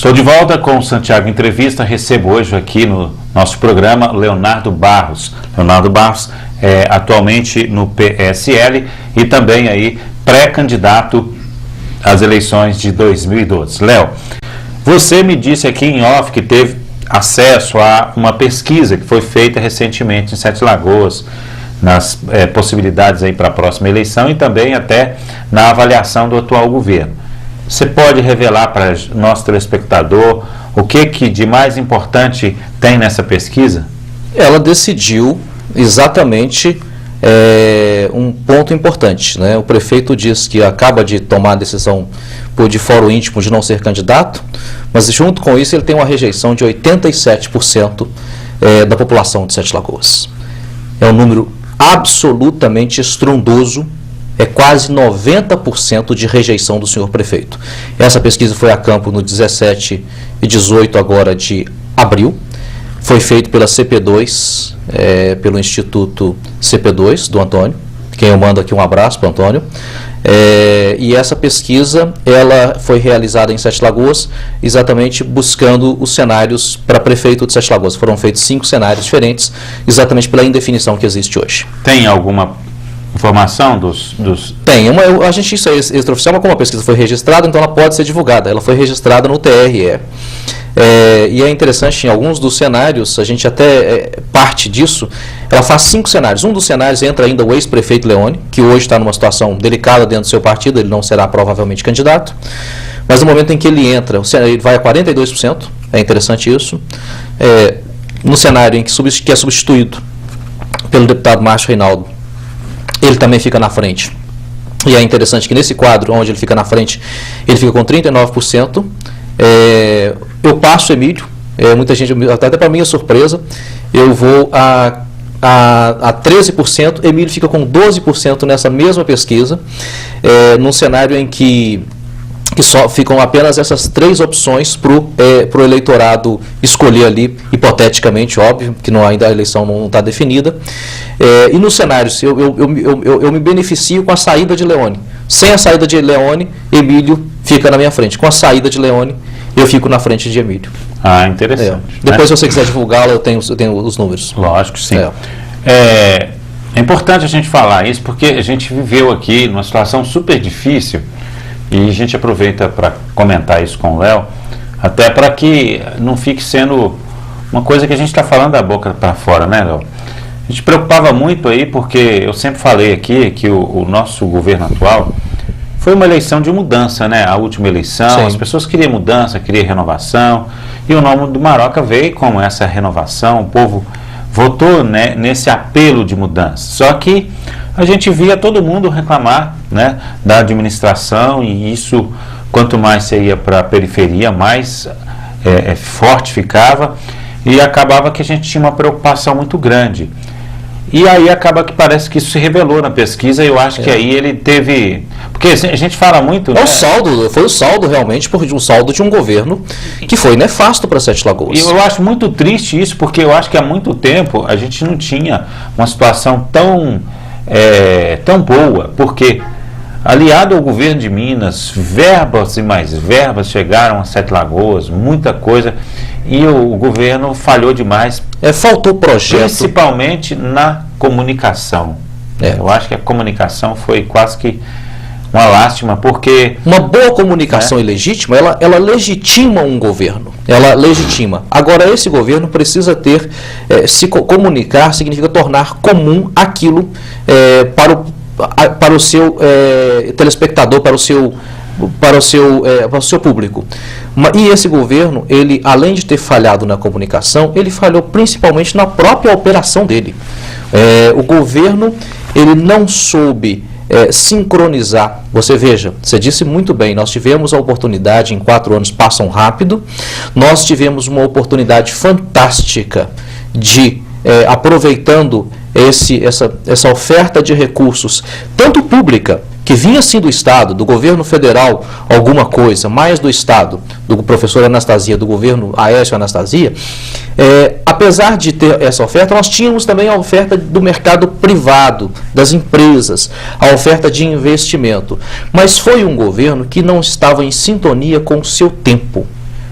Estou de volta com o Santiago Entrevista. Recebo hoje aqui no nosso programa Leonardo Barros. Leonardo Barros é atualmente no PSL e também aí pré-candidato às eleições de 2012. Léo, você me disse aqui em off que teve acesso a uma pesquisa que foi feita recentemente em Sete Lagoas, nas possibilidades aí para a próxima eleição e também até na avaliação do atual governo. Você pode revelar para nosso telespectador o que de mais importante tem nessa pesquisa? Ela decidiu exatamente um ponto importante, né? O prefeito diz que acaba de tomar a decisão de fórum íntimo de não ser candidato, mas junto com isso ele tem uma rejeição de 87% da população de Sete Lagoas. É um número absolutamente estrondoso. É quase 90% de rejeição do senhor prefeito. Essa pesquisa foi a campo no 17 e 18 agora de abril. Foi feito pela CP2, pelo Instituto CP2 do Antônio, quem eu mando aqui um abraço para o Antônio. E essa pesquisa ela foi realizada em Sete Lagoas, exatamente buscando os cenários para prefeito de Sete Lagoas. Foram feitos 5 cenários diferentes, exatamente pela indefinição que existe hoje. Tem alguma informação dos... Tem, a gente, isso é extraoficial, mas como a pesquisa foi registrada, então ela pode ser divulgada. Ela foi registrada no TRE. E é interessante, em alguns dos cenários, a gente até parte disso, ela faz 5 cenários. Um dos cenários entra ainda o ex-prefeito Leone, que hoje está numa situação delicada dentro do seu partido, ele não será provavelmente candidato, mas no momento em que ele entra, ele vai a 42%, é interessante isso, no cenário em que é substituído pelo deputado Márcio Reinaldo, ele também fica na frente. E é interessante que nesse quadro, onde ele fica na frente, ele fica com 39%. Eu passo Emílio, muita gente, até para minha surpresa, eu vou a 13%, Emílio fica com 12% nessa mesma pesquisa, num cenário em que só ficam apenas essas 3 opções para o eleitorado escolher ali, hipoteticamente, óbvio, que ainda a eleição não está definida. E nos cenários, eu me beneficio com a saída de Leone. Sem a saída de Leone, Emílio fica na minha frente. Com a saída de Leone, eu fico na frente de Emílio. Ah, interessante. Depois, se você quiser divulgá-la, eu tenho os números. Lógico, sim. É importante a gente falar isso, porque a gente viveu aqui numa situação super difícil. E a gente aproveita para comentar isso com o Léo, até para que não fique sendo uma coisa que a gente está falando da boca para fora, né, Léo? A gente preocupava muito aí, porque eu sempre falei aqui que o nosso governo atual foi uma eleição de mudança, né? A última eleição, sim, as pessoas queriam mudança, queriam renovação, e o nome do Maroca veio com essa renovação, o povo votou, né, nesse apelo de mudança. Só que a gente via todo mundo reclamar, né, da administração, e isso, quanto mais você ia para a periferia, mais forte ficava, e acabava que a gente tinha uma preocupação muito grande. E aí acaba que parece que isso se revelou na pesquisa, e eu acho que aí ele teve... Porque a gente fala muito... Né? Foi o saldo realmente, um saldo de um governo que foi nefasto para Sete Lagoas. E eu acho muito triste isso, porque eu acho que há muito tempo a gente não tinha uma situação tão boa, porque aliado ao governo de Minas, verbas e mais verbas chegaram a Sete Lagoas, muita coisa, e o governo falhou demais. Faltou projeto. Principalmente na comunicação. Eu acho que a comunicação foi quase que uma lástima, porque... Uma boa comunicação ilegítima, ela legitima um governo. Ela legitima. Agora, esse governo precisa ter... comunicar significa tornar comum aquilo para o seu telespectador, para o seu público. E esse governo, ele, além de ter falhado na comunicação, ele falhou principalmente na própria operação dele. O governo, ele não soube sincronizar. Você veja, você disse muito bem, nós tivemos a oportunidade, em 4 anos passam rápido, nós tivemos uma oportunidade fantástica de, aproveitando essa oferta de recursos, tanto pública, que vinha sim do Estado, do governo federal, alguma coisa, mais do Estado, do professor Anastasia, do governo Aécio Anastasia, apesar de ter essa oferta, nós tínhamos também a oferta do mercado privado, das empresas, a oferta de investimento. Mas foi um governo que não estava em sintonia com o seu tempo.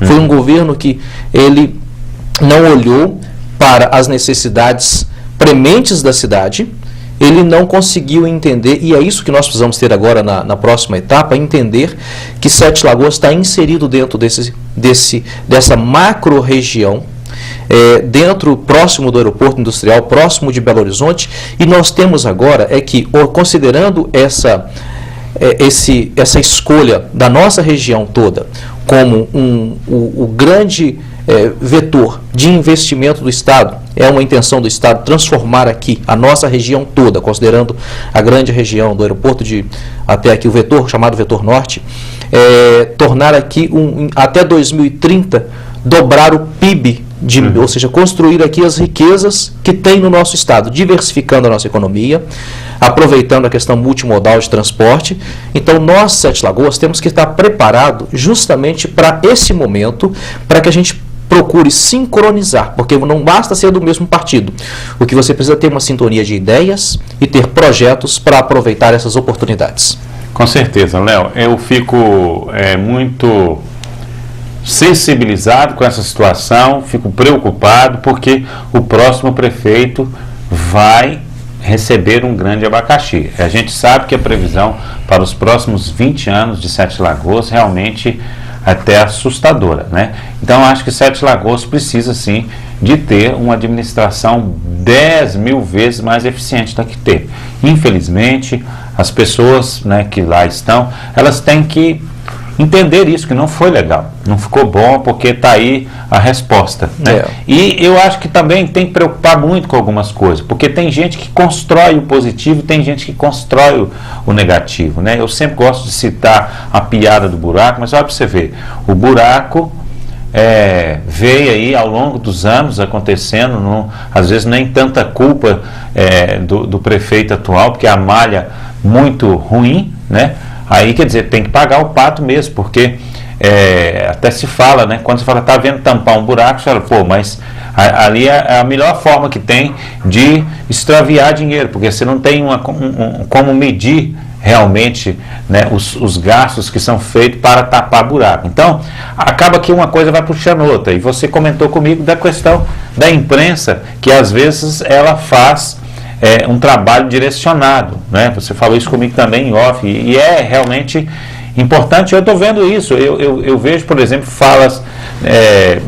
Foi um governo que ele não olhou para as necessidades prementes da cidade, ele não conseguiu entender, e é isso que nós precisamos ter agora na próxima etapa, entender que Sete Lagoas está inserido dentro dessa macro-região, dentro, próximo do aeroporto industrial, próximo de Belo Horizonte, e nós temos agora que, considerando essa escolha da nossa região toda como o grande vetor de investimento do Estado, é uma intenção do Estado transformar aqui a nossa região toda, considerando a grande região do aeroporto até aqui o vetor, chamado vetor norte, tornar aqui, até 2030, dobrar o PIB, ou seja, construir aqui as riquezas que tem no nosso Estado, diversificando a nossa economia, aproveitando a questão multimodal de transporte. Então, nós, Sete Lagoas, temos que estar preparados justamente para esse momento, para que a gente procure sincronizar, porque não basta ser do mesmo partido. O que você precisa ter uma sintonia de ideias e ter projetos para aproveitar essas oportunidades. Com certeza, Léo. Eu fico muito sensibilizado com essa situação, fico preocupado, porque o próximo prefeito vai receber um grande abacaxi. A gente sabe que a previsão para os próximos 20 anos de Sete Lagoas realmente até assustadora, né? Então acho que Sete Lagoas precisa sim de ter uma administração 10.000 vezes mais eficiente do que teve. Infelizmente, as pessoas, né, que lá estão, elas têm que entender isso, que não foi legal, não ficou bom, porque está aí a resposta, né? E eu acho que também tem que preocupar muito com algumas coisas, porque tem gente que constrói o positivo e tem gente que constrói o negativo, né? Eu sempre gosto de citar a piada do buraco, mas olha para você ver, o buraco veio aí ao longo dos anos acontecendo, às vezes nem tanta culpa do prefeito atual, porque a malha muito ruim, né? Aí, quer dizer, tem que pagar o pato mesmo, porque até se fala, né? Quando você fala, tá vendo tampar um buraco, você fala, pô, mas ali é a melhor forma que tem de extraviar dinheiro, porque você não tem como medir realmente, né, os gastos que são feitos para tapar buraco. Então, acaba que uma coisa vai puxando outra. E você comentou comigo da questão da imprensa, que às vezes ela faz um trabalho direcionado, né? Você falou isso comigo também em off, e é realmente importante. Eu estou vendo isso, eu vejo, por exemplo, falas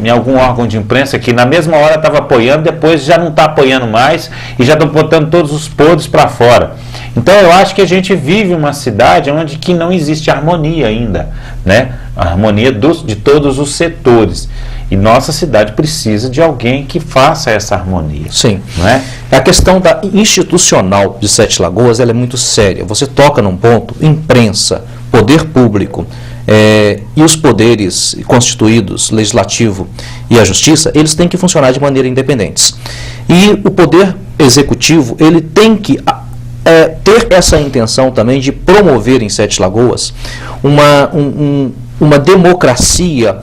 em algum órgão de imprensa que na mesma hora estava apoiando, depois já não está apoiando mais e já estão botando todos os podres para fora. Então eu acho que a gente vive uma cidade onde que não existe harmonia ainda, né? A harmonia de todos os setores. E nossa cidade precisa de alguém que faça essa harmonia. Sim. Não é? A questão institucional de Sete Lagoas, ela é muito séria. Você toca num ponto, imprensa, poder público e os poderes constituídos, legislativo e a justiça, eles têm que funcionar de maneira independentes. E o poder executivo, ele tem que ter essa intenção também de promover em Sete Lagoas uma democracia.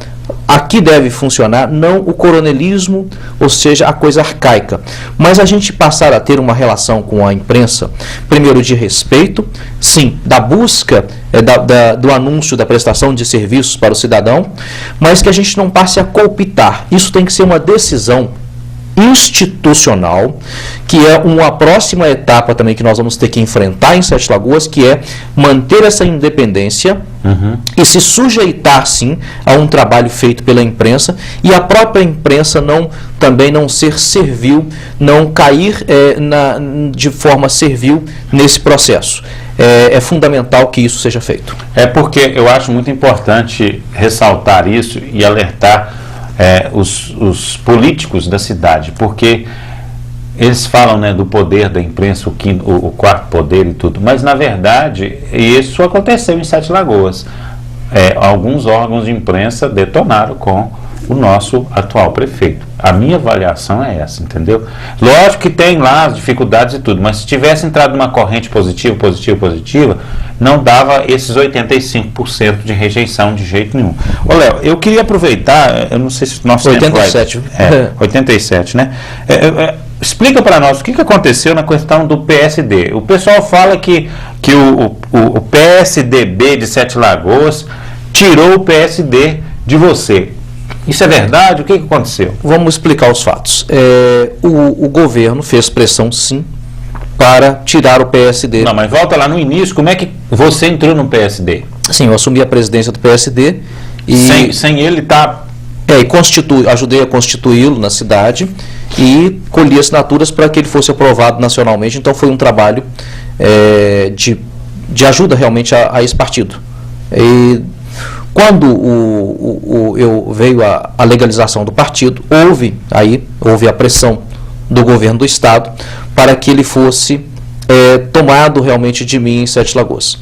Aqui deve funcionar não o coronelismo, ou seja, a coisa arcaica, mas a gente passar a ter uma relação com a imprensa, primeiro de respeito, sim, da busca do anúncio da prestação de serviços para o cidadão, mas que a gente não passe a cooptar. Isso tem que ser uma decisão institucional, que é uma próxima etapa também que nós vamos ter que enfrentar em Sete Lagoas, que é manter essa independência e se sujeitar sim a um trabalho feito pela imprensa, e a própria imprensa também não ser servil, não cair de forma servil nesse processo. É fundamental que isso seja feito. É porque eu acho muito importante ressaltar isso e alertar os políticos da cidade, porque eles falam, né, do poder da imprensa, o quarto poder e tudo, mas na verdade isso aconteceu em Sete Lagoas. Alguns órgãos de imprensa detonaram com o nosso atual prefeito. A minha avaliação é essa, entendeu? Lógico que tem lá as dificuldades e tudo, mas se tivesse entrado numa corrente positiva, não dava esses 85% de rejeição de jeito nenhum. Ô, Léo, eu queria aproveitar, eu não sei se o nosso 87. tempo vai... 87, né? Explica para nós o que aconteceu na questão do PSD. O pessoal fala que o PSDB de Sete Lagoas tirou o PSD de você. Isso é verdade? O que aconteceu? Vamos explicar os fatos. O governo fez pressão, sim, para tirar o PSD. Não, mas volta lá no início, como é que você entrou no PSD? Sim, eu assumi a presidência do PSD e... Sem ele estar... ajudei a constituí-lo na cidade e colhi assinaturas para que ele fosse aprovado nacionalmente. Então foi um trabalho de ajuda realmente a esse partido. E quando veio a legalização do partido, houve a pressão do governo do estado para que ele fosse tomado realmente de mim em Sete Lagoas.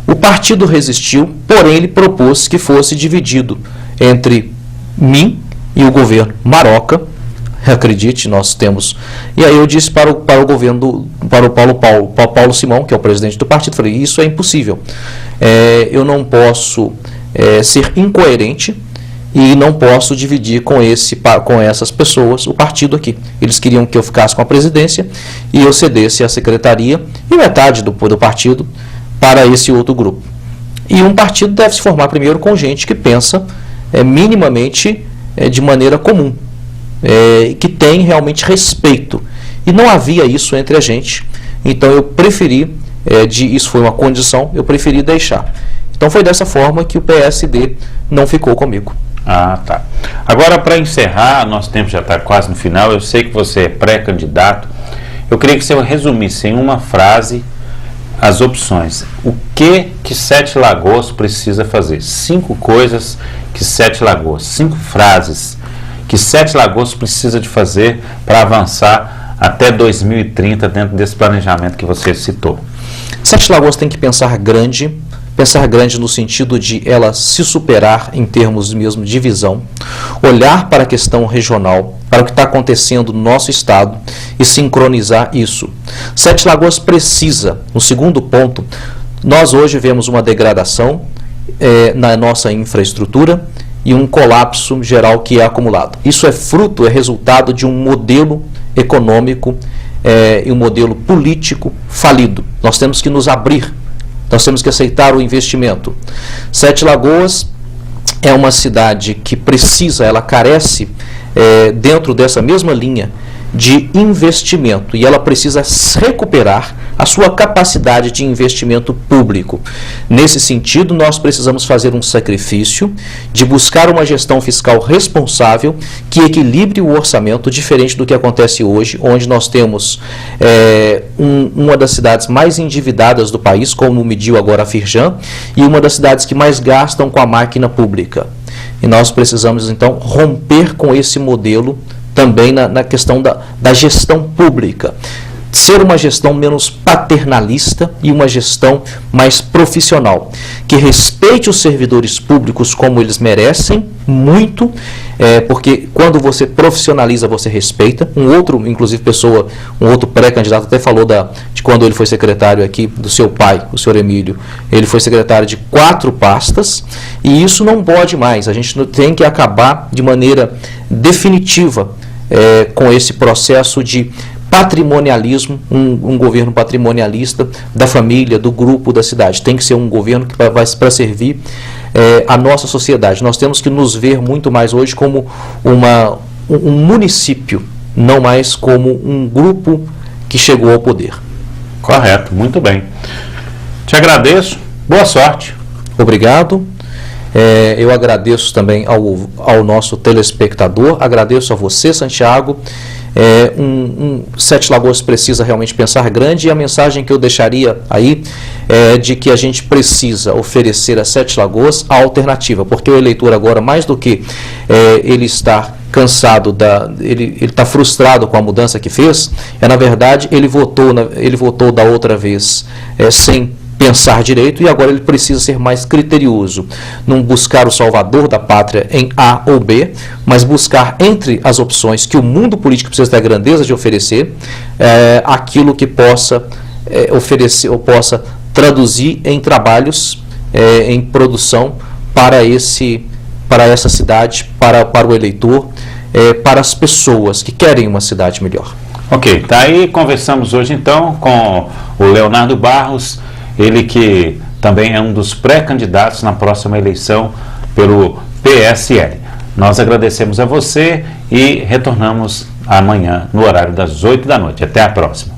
O partido resistiu, porém ele propôs que fosse dividido entre mim e o governo Maroca. Acredite, nós temos. E aí eu disse para o governo, para o Paulo Simão, que é o presidente do partido, falei, isso é impossível. Eu não posso ser incoerente e não posso dividir com essas pessoas o partido aqui. Eles queriam que eu ficasse com a presidência e eu cedesse a secretaria e metade do partido para esse outro grupo. E um partido deve se formar primeiro com gente que pensa minimamente de maneira comum, que tem realmente respeito. E não havia isso entre a gente. Então eu preferi, isso foi uma condição, eu preferi deixar. Então foi dessa forma que o PSD não ficou comigo. Ah, tá. Agora, para encerrar, nosso tempo já está quase no final, eu sei que você é pré-candidato, eu queria que você resumisse em uma frase as opções. O que Sete Lagoas precisa fazer? 5 coisas que Sete Lagoas, 5 frases que Sete Lagoas precisa de fazer para avançar até 2030 dentro desse planejamento que você citou. Sete Lagoas tem que pensar grande no sentido de ela se superar em termos mesmo de visão, olhar para a questão regional, para o que está acontecendo no nosso estado e sincronizar isso. Sete Lagoas precisa, no segundo ponto, nós hoje vemos uma degradação na nossa infraestrutura e um colapso geral que é acumulado. Isso é resultado de um modelo econômico e um modelo político falido. Nós temos que nos abrir. Nós temos que aceitar o investimento. Sete Lagoas é uma cidade que ela carece, dentro dessa mesma linha, de investimento. E ela precisa recuperar a sua capacidade de investimento público. Nesse sentido, nós precisamos fazer um sacrifício de buscar uma gestão fiscal responsável que equilibre o orçamento, diferente do que acontece hoje, onde nós temos uma das cidades mais endividadas do país, como mediu agora a Firjan, e uma das cidades que mais gastam com a máquina pública. E nós precisamos, então, romper com esse modelo também na questão da gestão pública. Ser uma gestão menos paternalista e uma gestão mais profissional, que respeite os servidores públicos como eles merecem, muito, porque quando você profissionaliza, você respeita. Um outro pré-candidato até falou de quando ele foi secretário aqui, do seu pai, o senhor Emílio. Ele foi secretário de 4 pastas, e isso não pode mais. A gente tem que acabar de maneira definitiva com esse processo de patrimonialismo, um governo patrimonialista da família, do grupo, da cidade. Tem que ser um governo que vai para servir a nossa sociedade. Nós temos que nos ver muito mais hoje como um município, não mais como um grupo que chegou ao poder. Correto, muito bem. Te agradeço, boa sorte. Obrigado. Eu agradeço também ao nosso telespectador, agradeço a você, Santiago. Sete Lagoas precisa realmente pensar grande, e a mensagem que eu deixaria aí é de que a gente precisa oferecer a Sete Lagoas a alternativa, porque o eleitor agora, mais do que ele está cansado, ele está frustrado com a mudança que fez, na verdade ele votou da outra vez sem pensar direito, e agora ele precisa ser mais criterioso, não buscar o salvador da pátria em A ou B, mas buscar entre as opções que o mundo político precisa ter a grandeza de oferecer, aquilo que possa oferecer ou possa traduzir em trabalhos, em produção para essa cidade, para o eleitor, para as pessoas que querem uma cidade melhor. Ok, tá aí, conversamos hoje então com o Leonardo Barros, ele que também é um dos pré-candidatos na próxima eleição pelo PSL. Nós agradecemos a você e retornamos amanhã no horário das 8 da noite. Até a próxima.